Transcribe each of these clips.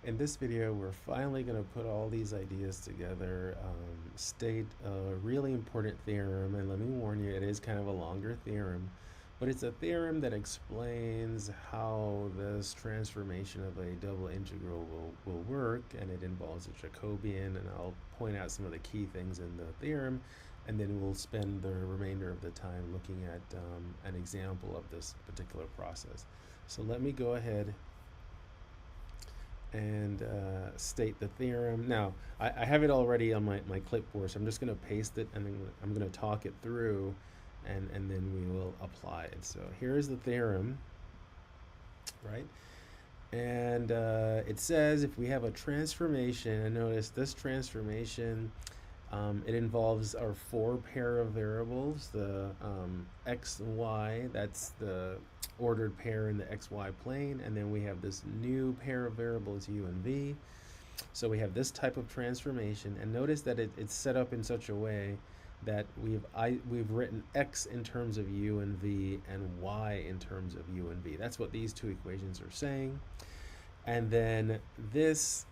In this video, we're finally going to put all these ideas together, state a really important theorem, and let me warn you, it is kind of a longer theorem, but it's a theorem that explains how this transformation of a double integral will work, and it involves a Jacobian, and I'll point out some of the key things in the theorem, and then we'll spend the remainder of the time looking at an example of this particular process. So let me go ahead and state the theorem. Now, I have it already on my clipboard, so I'm just going to paste it and then I'm going to talk it through and then we will apply it. So here's the theorem, right? And it says if we have a transformation, and notice this transformation, it involves our four pair of variables, the x and y, that's the ordered pair in the xy plane, and then we have this new pair of variables u and v. So we have this type of transformation, and notice that it's set up in such a way that we've written x in terms of u and v and y in terms of u and v. That's what these two equations are saying. And then this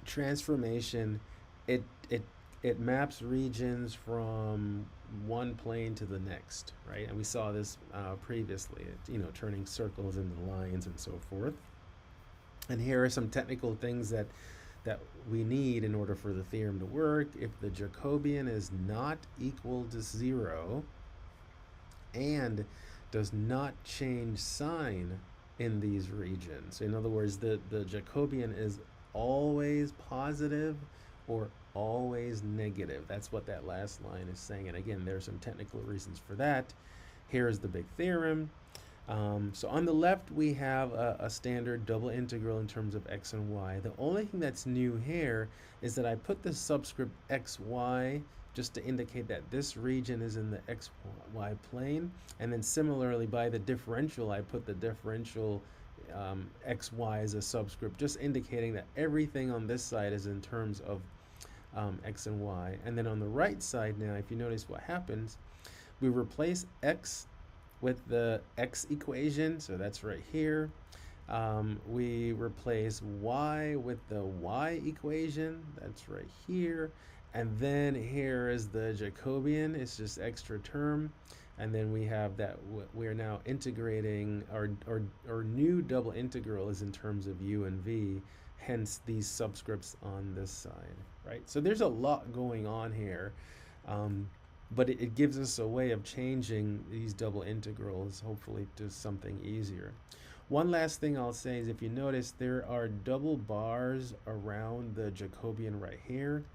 transformation, it maps regions from one plane to the next, right? And we saw this previously, turning circles into lines and so forth. And here are some technical things that we need in order for the theorem to work. If the Jacobian is not equal to 0 and does not change sign in these regions, in other words, the Jacobian is always positive or always negative. That's what that last line is saying. And again, there are some technical reasons for that. Here is the big theorem. So on the left, we have a standard double integral in terms of x and y. The only thing that's new here is that I put the subscript xy just to indicate that this region is in the xy plane. And then similarly, by the differential, I put the differential xy as a subscript, just indicating that everything on this side is in terms of x and y. And then on the right side now, if you notice what happens, we replace x with the x equation, so that's right here. We replace y with the y equation, that's right here. And then here is the Jacobian, it's just extra term. And then we have that we're now integrating our new double integral is in terms of u and v, hence these subscripts on this side, right? So there's a lot going on here, but it gives us a way of changing these double integrals, hopefully, to something easier. One last thing I'll say is if you notice, there are double bars around the Jacobian right here.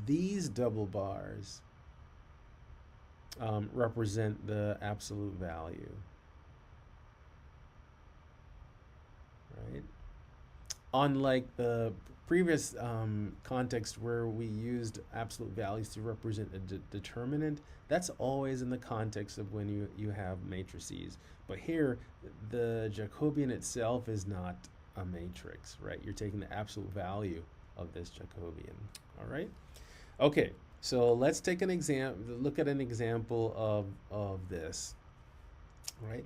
These double bars represent the absolute value, right? Unlike the previous context where we used absolute values to represent a determinant, that's always in the context of when you have matrices. But here, the Jacobian itself is not a matrix, right? You're taking the absolute value of this Jacobian, all right? Okay, so let's take an example, look at an example of this, right?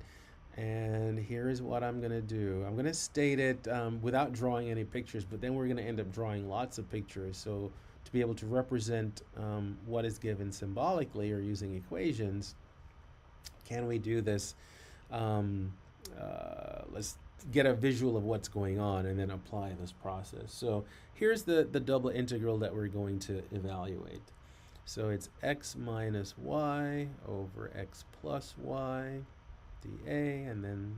And here's what I'm going to do. I'm going to state it without drawing any pictures, but then we're going to end up drawing lots of pictures. So to be able to represent what is given symbolically or using equations, can we do this? Let's get a visual of what's going on and then apply this process. So here's the double integral that we're going to evaluate. So it's x minus y over x plus y dA, and then,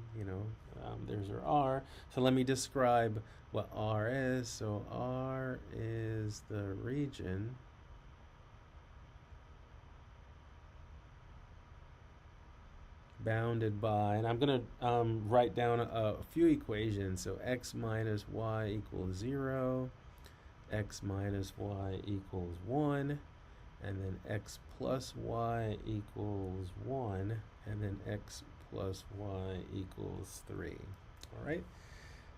there's our r. So let me describe what r is. So r is the region bounded by, and I'm going to write down a few equations. So x minus y equals 0, x minus y equals 1, and then x plus y equals 1, and then x plus y equals 3. All right?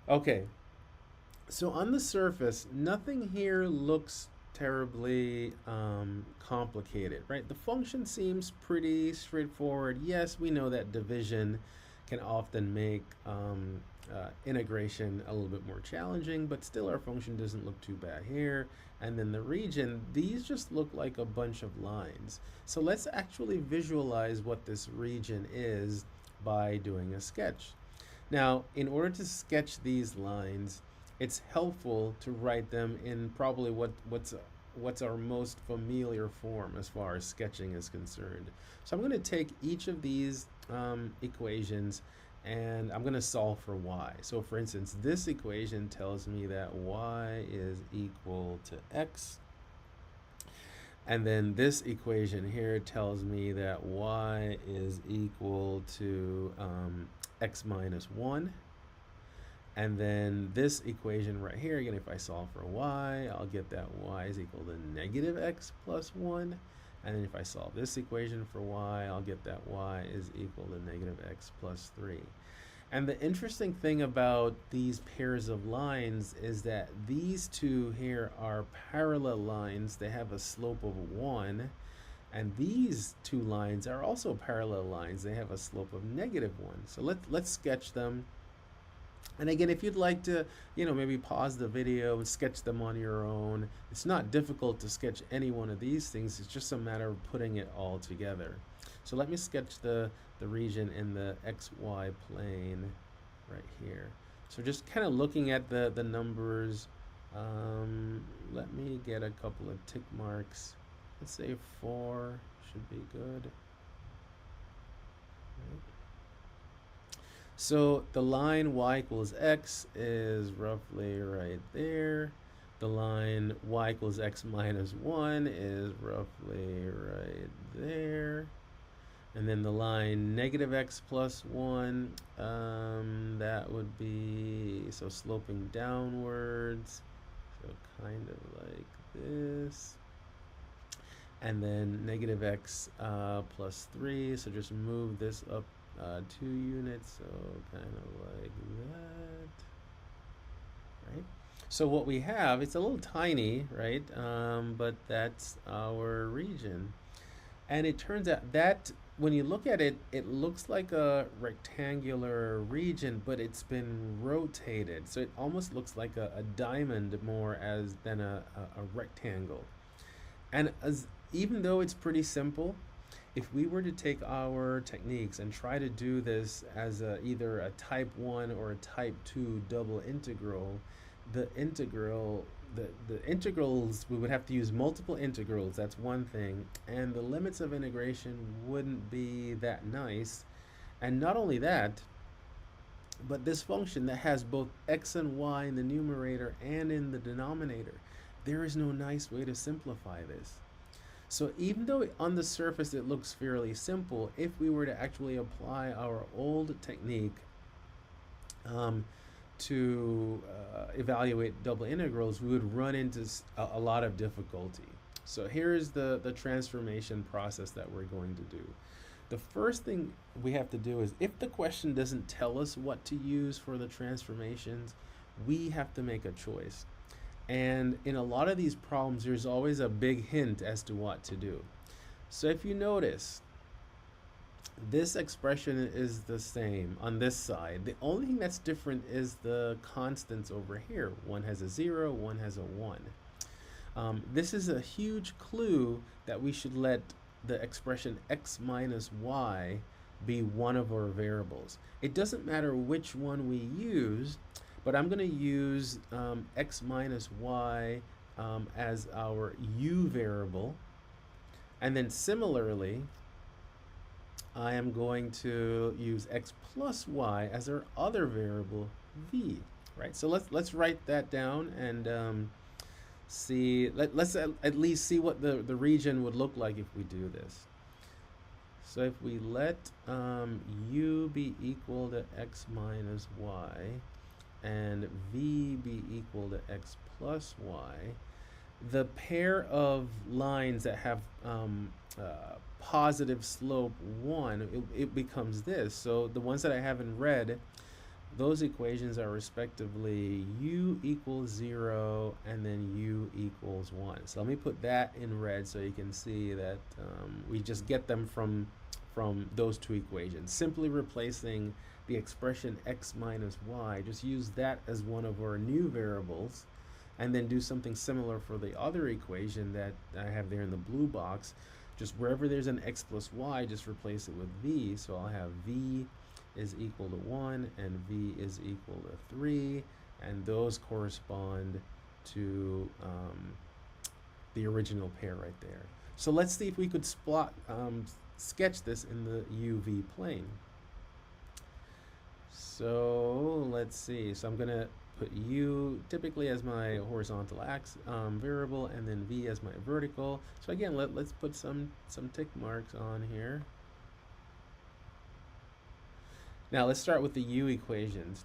Okay. So on the surface, nothing here looks terribly complicated, right? The function seems pretty straightforward. Yes, we know that division can often make integration a little bit more challenging, but still our function doesn't look too bad here. And then the region, these just look like a bunch of lines. So let's actually visualize what this region is by doing a sketch. Now, in order to sketch these lines, it's helpful to write them in probably what's our most familiar form as far as sketching is concerned. So I'm going to take each of these equations and I'm going to solve for y. So for instance, this equation tells me that y is equal to x. And then this equation here tells me that y is equal to x minus 1. And then this equation right here, again, if I solve for y, I'll get that y is equal to negative x plus 1. And then if I solve this equation for y, I'll get that y is equal to negative x plus 3. And the interesting thing about these pairs of lines is that these two here are parallel lines. They have a slope of 1. And these two lines are also parallel lines. They have a slope of negative 1. So let's sketch them. And again, if you'd like to, maybe pause the video and sketch them on your own, it's not difficult to sketch any one of these things. It's just a matter of putting it all together. So let me sketch the region in the XY plane right here. So just kind of looking at the numbers, let me get a couple of tick marks. Let's say 4 should be good. Right. So the line y equals x is roughly right there. The line y equals x minus 1 is roughly right there. And then the line negative x plus 1, that would be, so sloping downwards, so kind of like this. And then negative x plus 3, so just move this up 2 units, so kind of like that, right? So what we have, it's a little tiny, right? But that's our region. And it turns out that when you look at it, it looks like a rectangular region, but it's been rotated. So it almost looks like a diamond more than a rectangle. And even though it's pretty simple, if we were to take our techniques and try to do this as either a type 1 or a type 2 double integral, the integrals, we would have to use multiple integrals, that's one thing, and the limits of integration wouldn't be that nice. And not only that, but this function that has both x and y in the numerator and in the denominator, there is no nice way to simplify this. So even though on the surface it looks fairly simple, if we were to actually apply our old technique to evaluate double integrals, we would run into a lot of difficulty. So here's the transformation process that we're going to do. The first thing we have to do is, if the question doesn't tell us what to use for the transformations, we have to make a choice. And in a lot of these problems, there's always a big hint as to what to do. So if you notice, this expression is the same on this side. The only thing that's different is the constants over here. One has a 0, one has a 1. This is a huge clue that we should let the expression x minus y be one of our variables. It doesn't matter which one we use, but I'm going to use x minus y as our u variable. And then similarly, I am going to use x plus y as our other variable, v. Right? So let's write that down and see. Let's at least see what the region would look like if we do this. So if we let u be equal to x minus y, and v be equal to x plus y, the pair of lines that have positive slope 1, it becomes this. So the ones that I have in red, those equations are respectively u equals 0 and then u equals 1. So let me put that in red so you can see that we just get them from those two equations, simply replacing the expression x minus y, just use that as one of our new variables, and then do something similar for the other equation that I have there in the blue box. Just wherever there's an x plus y, just replace it with v. So I'll have v is equal to 1 and v is equal to 3, and those correspond to the original pair right there. So let's see if we could sketch this in the UV plane. So let's see. So I'm going to put u typically as my horizontal variable, and then v as my vertical. So again, let's put some tick marks on here. Now let's start with the u equations.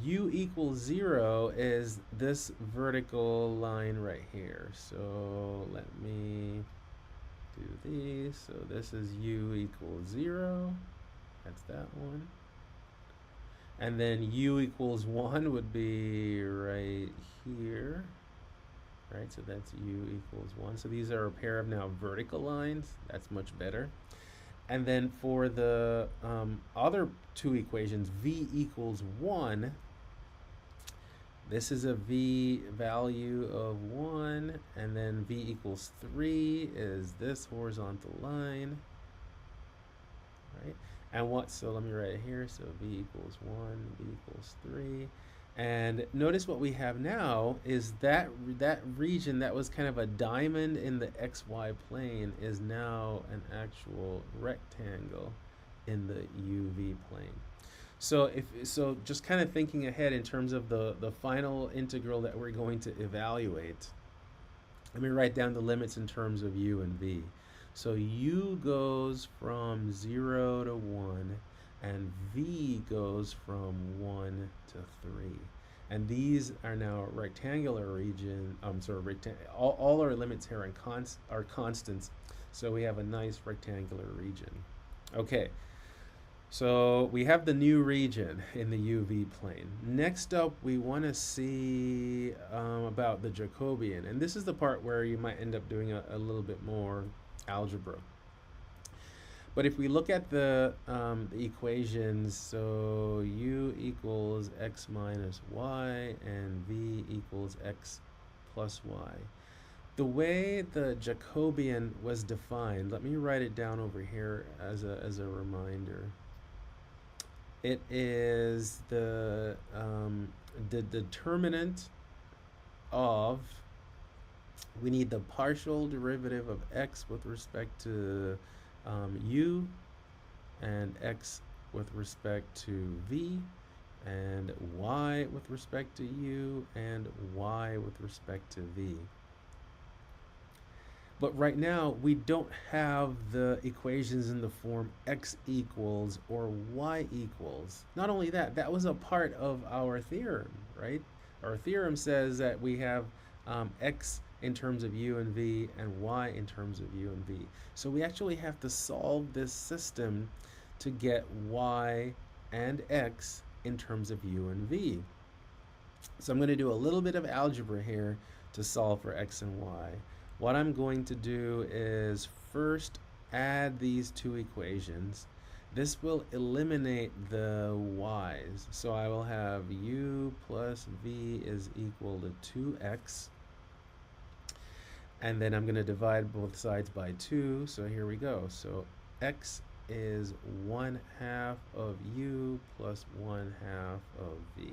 U equals 0 is this vertical line right here. So let me do these. So this is u equals 0. That's that one. And then u equals 1 would be right here. Right, so that's u equals 1. So these are a pair of now vertical lines. That's much better. And then for the other two equations, v equals 1, this is a v value of 1, and then v equals 3 is this horizontal line, right? And so let me write it here, so v equals 1, v equals 3. And notice what we have now is that region that was kind of a diamond in the xy plane is now an actual rectangle in the UV plane. So just kind of thinking ahead in terms of the final integral that we're going to evaluate, let me write down the limits in terms of u and v. So u goes from 0 to 1, and v goes from 1 to 3. And these are now rectangular region, all our limits here are constants, so we have a nice rectangular region. Okay, so we have the new region in the UV plane. Next up, we want to see about the Jacobian, and this is the part where you might end up doing a little bit more algebra. But if we look at the equations, so u equals x minus y and v equals x plus y. The way the Jacobian was defined, let me write it down over here as a reminder. It is the determinant of, we need the partial derivative of x with respect to u, and x with respect to v, and y with respect to u, and y with respect to v. But right now, we don't have the equations in the form x equals or y equals. Not only that, that was a part of our theorem, right? Our theorem says that we have x in terms of u and v, and y in terms of u and v. So we actually have to solve this system to get y and x in terms of u and v. So I'm going to do a little bit of algebra here to solve for x and y. What I'm going to do is first add these two equations. This will eliminate the y's. So I will have u plus v is equal to 2x. And then I'm going to divide both sides by 2. So here we go. So x is 1/2 of u plus 1/2 of v.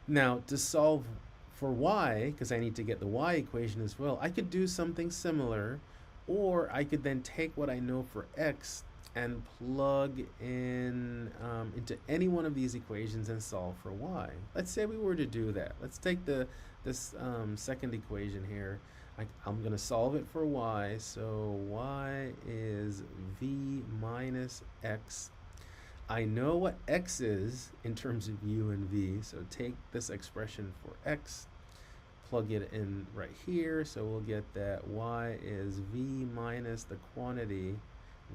Now to solve for y, because I need to get the y equation as well, I could do something similar, or I could then take what I know for x and plug in into any one of these equations and solve for y. Let's say we were to do that. Let's take this second equation here. I'm going to solve it for y, so y is v minus x. I know what x is in terms of u and v, so take this expression for x, plug it in right here, so we'll get that y is v minus the quantity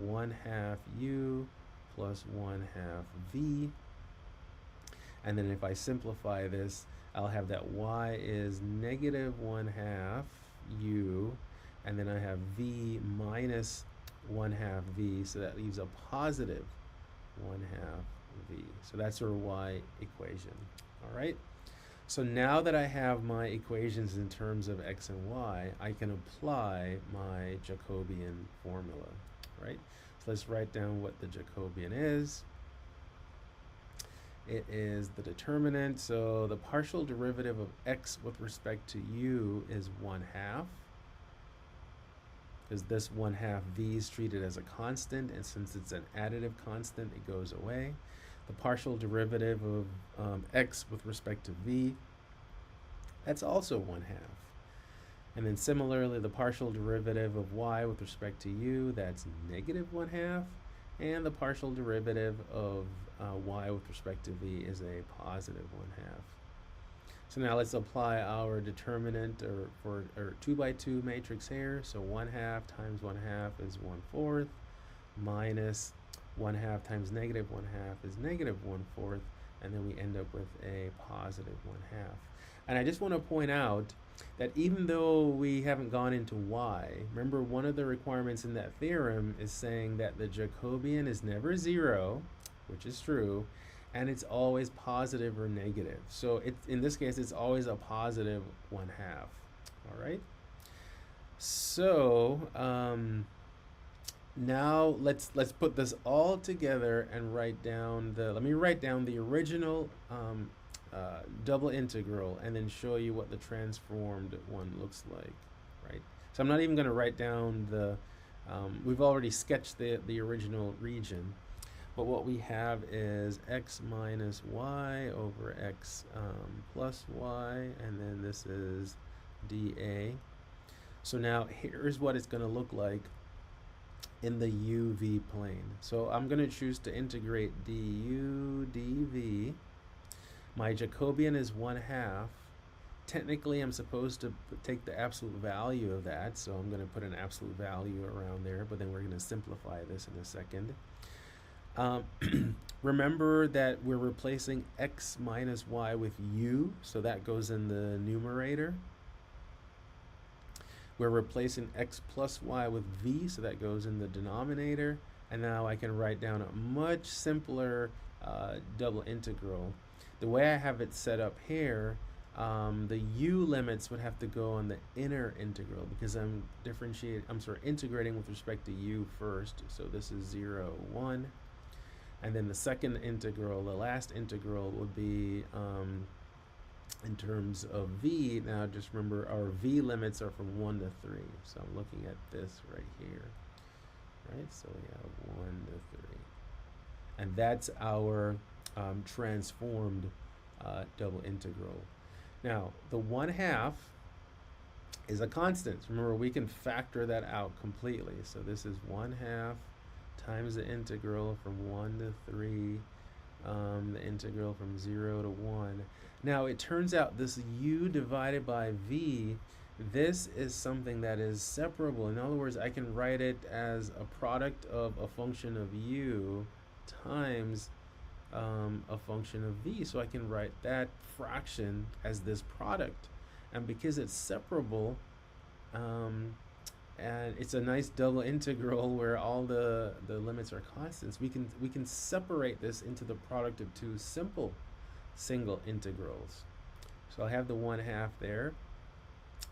1/2 u plus 1/2 v. And then if I simplify this, I'll have that y is negative 1/2 u, and then I have v minus 1/2 v, so that leaves a positive 1/2 v. So that's our y equation. All right. So now that I have my equations in terms of x and y, I can apply my Jacobian formula, right? So let's write down what the Jacobian is. It is the determinant, so the partial derivative of x with respect to u is 1/2, because this 1/2 v is treated as a constant, and since it's an additive constant, it goes away. The partial derivative of x with respect to v, that's also 1/2. And then similarly, the partial derivative of y with respect to u, that's negative 1/2. And the partial derivative of y with respect to v is a positive 1/2. So now let's apply our determinant for 2x2 matrix here. So 1/2 times 1/2 is 1/4, minus 1/2 times negative 1/2 is negative 1/4, and then we end up with a positive 1/2. And I just want to point out that even though we haven't gone into y, remember one of the requirements in that theorem is saying that the Jacobian is never 0, which is true, and it's always positive or negative. So in this case, it's always a positive 1/2. All right. So now let's put this all together and write down let me write down the original double integral and then show you what the transformed one looks like, right? So I'm not even going to write down we've already sketched the original region, but what we have is x minus y over x plus y, and then this is dA. So now here's what it's going to look like in the uv plane. So I'm going to choose to integrate du dv. My Jacobian is 1/2. Technically, I'm supposed to take the absolute value of that, so I'm going to put an absolute value around there, but then we're going to simplify this in a second. Remember that we're replacing x minus y with u, so that goes in the numerator. We're replacing x plus y with v, so that goes in the denominator. And now I can write down a much simpler double integral. The way I have it set up here, the u limits would have to go on the inner integral because I'm integrating with respect to u first. So this is 0, 1. And then the second integral, the last integral, would be in terms of v. Now just remember our v limits are from 1 to 3. So I'm looking at this right here. Right, so we have 1 to 3. And that's our transformed double integral. Now, the 1/2 is a constant. Remember, we can factor that out completely. So this is 1/2 times the integral from 1 to 3, the integral from 0 to 1. Now, it turns out this u divided by v, this is something that is separable. In other words, I can write it as a product of a function of u times a function of v. So I can write that fraction as this product. And because it's separable, and it's a nice double integral where all the limits are constants, we can separate this into the product of two simple single integrals. So I have the 1/2 there.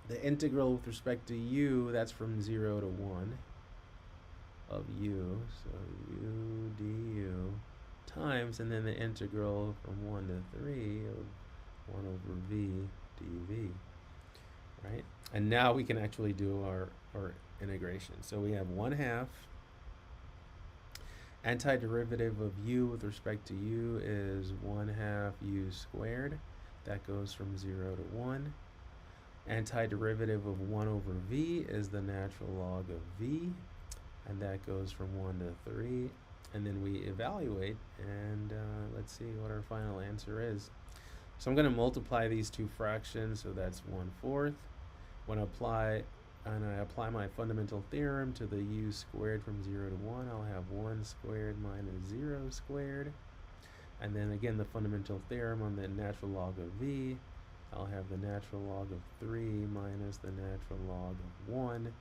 The integral with respect to u, that's from 0 to 1 of u, so u du times, and then the integral from 1 to 3 of 1 over v dv, right? And now we can actually do our integration. So we have 1/2. Antiderivative of u with respect to u is 1/2 u squared. That goes from 0 to 1. Antiderivative of 1 over v is the natural log of v, and that goes from 1 to 3. And then we evaluate, and let's see what our final answer is. So I'm going to multiply these two fractions, so that's 1/4. When I apply my fundamental theorem to the u squared from 0 to 1, I'll have 1 squared minus 0 squared. And then again, the fundamental theorem on the natural log of v, I'll have the natural log of 3 minus the natural log of 1.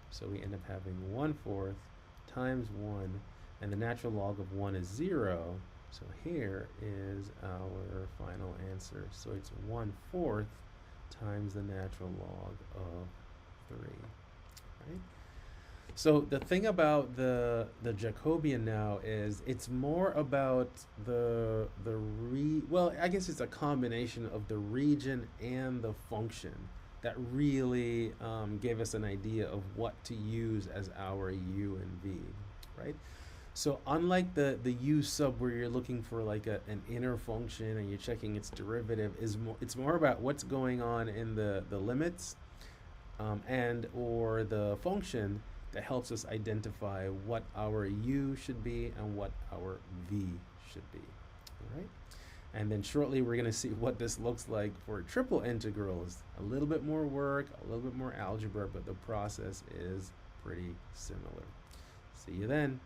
So we end up having 1/4 times 1, and the natural log of 1 is 0. So here is our final answer. So it's 1/4 times the natural log of 3, right? So the thing about the Jacobian now is it's more about well, I guess it's a combination of the region and the function that really gave us an idea of what to use as our u and v, right? So unlike the u sub where you're looking for like an inner function and you're checking its derivative, it's more about what's going on in the limits and or the function that helps us identify what our u should be and what our v should be. All right? And then shortly we're going to see what this looks like for triple integrals. A little bit more work, a little bit more algebra, but the process is pretty similar. See you then.